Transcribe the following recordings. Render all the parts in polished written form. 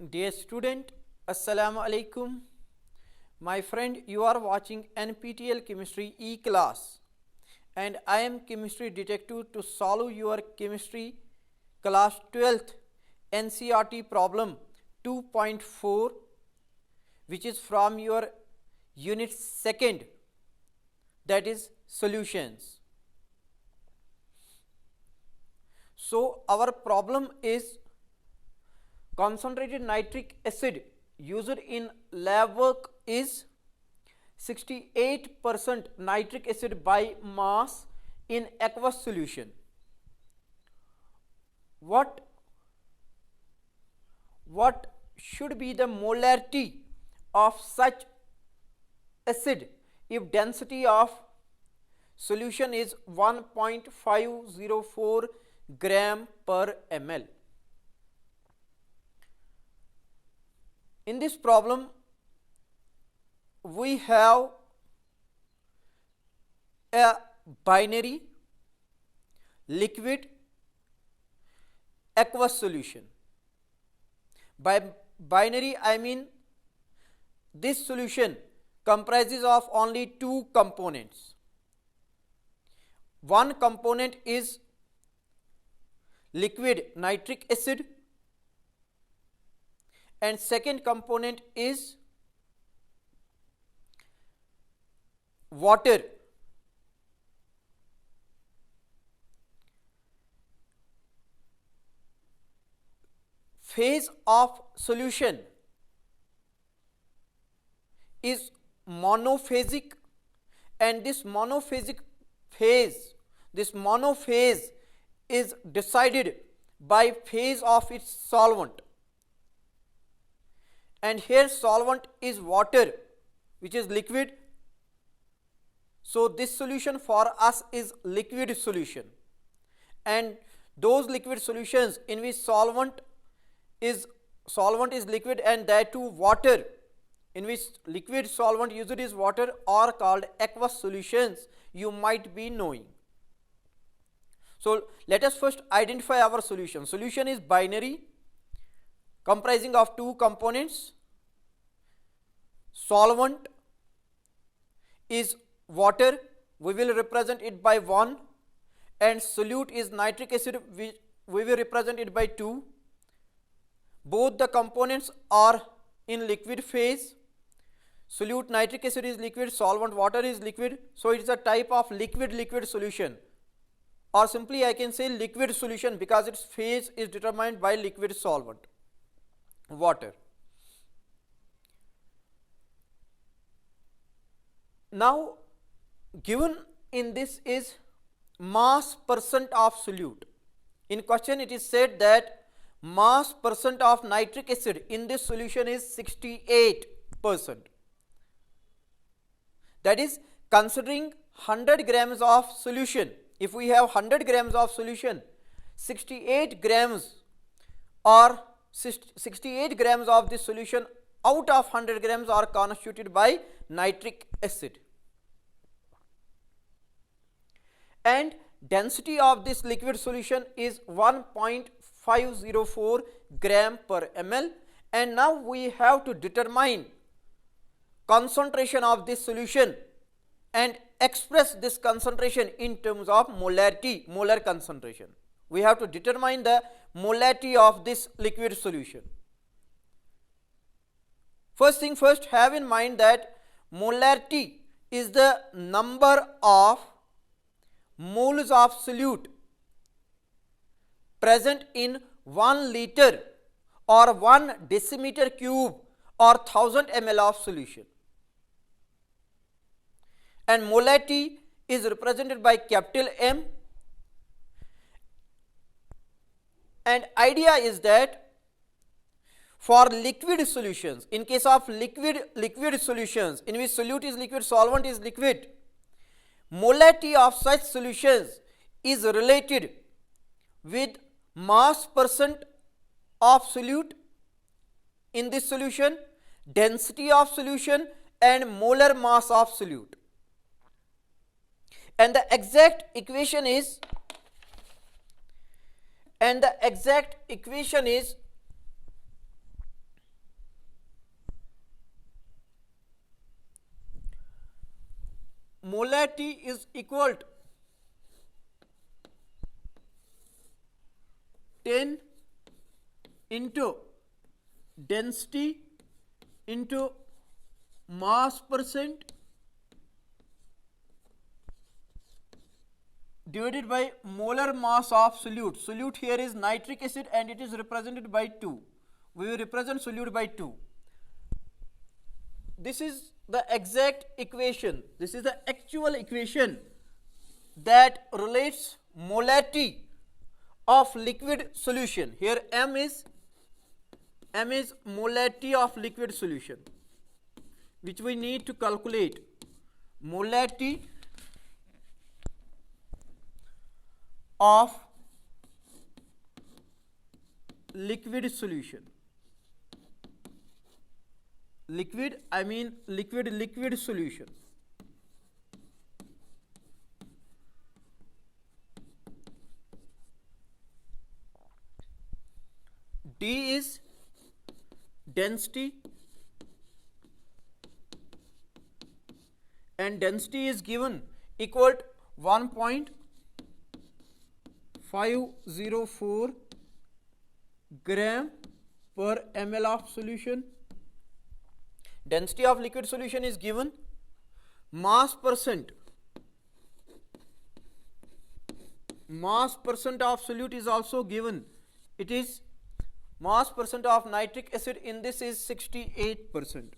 Dear student, Assalamu alaikum. My friend, you are watching NPTEL Chemistry E-class and I am Chemistry Detective to solve your Chemistry class 12th NCERT problem 2.4, which is from your unit 2nd, that is solutions. So our problem is concentrated nitric acid used in lab work is 68% nitric acid by mass in aqueous solution. What should be the molarity of such acid if density of solution is 1.504 gram per ml? In this problem, we have a binary liquid aqueous solution. By binary, I mean this solution comprises of only two components. One component is liquid nitric acid and second component is water. Phase of solution is monophasic, and this monophasic phase, is decided by phase of its solvent. And here solvent is water, which is liquid. So this solution for us is liquid solution, and those liquid solutions in which solvent is liquid and that too water, in which liquid solvent used is water, are called aqueous solutions, you might be knowing. So let us first identify our solution. Solution is binary, comprising of two components. Solvent is water, we will represent it by 1, and solute is nitric acid, we will represent it by 2. Both the components are in liquid phase. Solute nitric acid is liquid, solvent water is liquid, so it is a type of liquid solution, or simply I can say liquid solution because its phase is determined by liquid solvent water. Now given in this is mass percent of solute. In question it is said that mass percent of nitric acid in this solution is 68%. That is, considering 100 grams of solution, if we have 100 grams of solution, 68 grams or 68 grams of this solution out of 100 grams are constituted by nitric acid. And density of this liquid solution is 1.504 gram per ml, and now we have to determine concentration of this solution and express this concentration in terms of molarity, molar concentration. We have to determine the molarity of this liquid solution. First thing first, have in mind that molarity is the number of moles of solute present in 1 liter or 1 decimeter cube or 1000 ml of solution, and molarity is represented by capital M. And idea is that for liquid solutions, in case of liquid solutions in which solute is liquid, solvent is liquid, molarity of such solutions is related with mass percent of solute in this solution, density of solution, and molar mass of solute. And the exact equation is molarity is equal to 10 into density into mass percent divided by molar mass of solute. Solute here is nitric acid and it is represented by 2. We will represent solute by 2. This is the exact equation. This is the actual equation that relates molarity of liquid solution. Here M is molarity of liquid solution, which we need to calculate. Molarity of liquid solution. Liquid, I mean liquid solution. D is density, and density is given equal to 1.504 gram per ml of solution. Density of liquid solution is given. Mass percent of solute is also given. It is mass percent of nitric acid in this is 68%.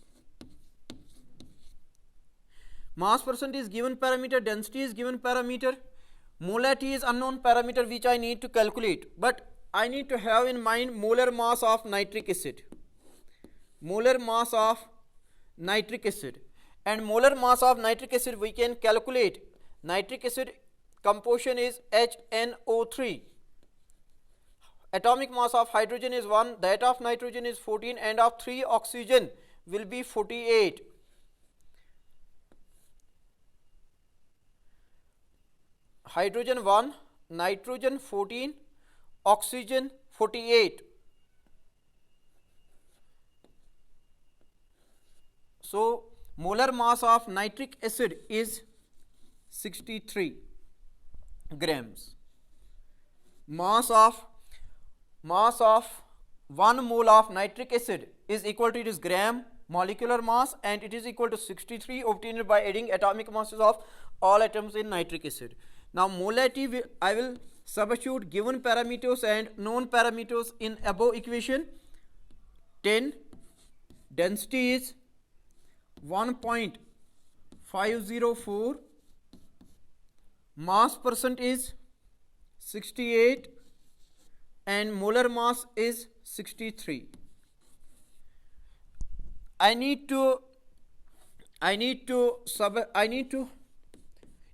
Mass percent is given parameter, density is given parameter, molarity is unknown parameter which I need to calculate, but I need to have in mind molar mass of nitric acid. Molar mass of nitric acid, and molar mass of nitric acid we can calculate. Nitric acid composition is HNO3. Atomic mass of hydrogen is 1, that of nitrogen is 14, and of 3 oxygen will be 48. Hydrogen 1, nitrogen 14, oxygen 48. So molar mass of nitric acid is 63 grams. Mass of 1 mole of nitric acid is equal to, it is gram molecular mass, and it is equal to 63 obtained by adding atomic masses of all atoms in nitric acid. Now molarity, I will substitute given parameters and known parameters in above equation. 10, density is 1.504, mass percent is 68, and molar mass is 63. I need to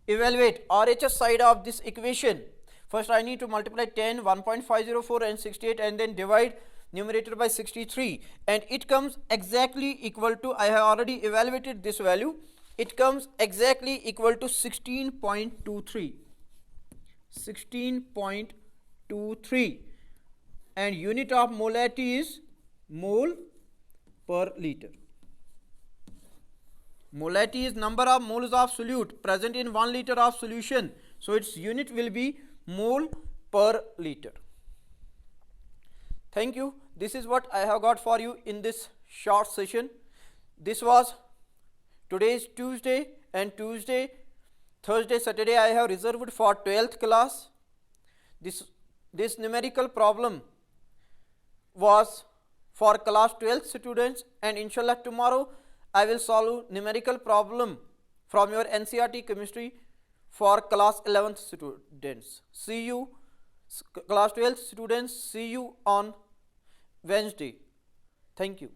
evaluate RHS side of this equation. First I need to multiply 10, 1.504 and 68 and then divide numerator by 63, and it comes exactly equal to, I have already evaluated this value, it comes exactly equal to 16.23. 16.23, and unit of molarity is mole per liter. Molarity is number of moles of solute present in 1 liter of solution, so its unit will be mole per liter. Thank you. This is what I have got for you in this short session. This was today's Tuesday, and Tuesday, Thursday, Saturday I have reserved for 12th class. This numerical problem was for class 12th students, and inshallah tomorrow I will solve numerical problem from your NCERT chemistry for class 11th students. See you, class 12th students, see you on Wednesday. Thank you.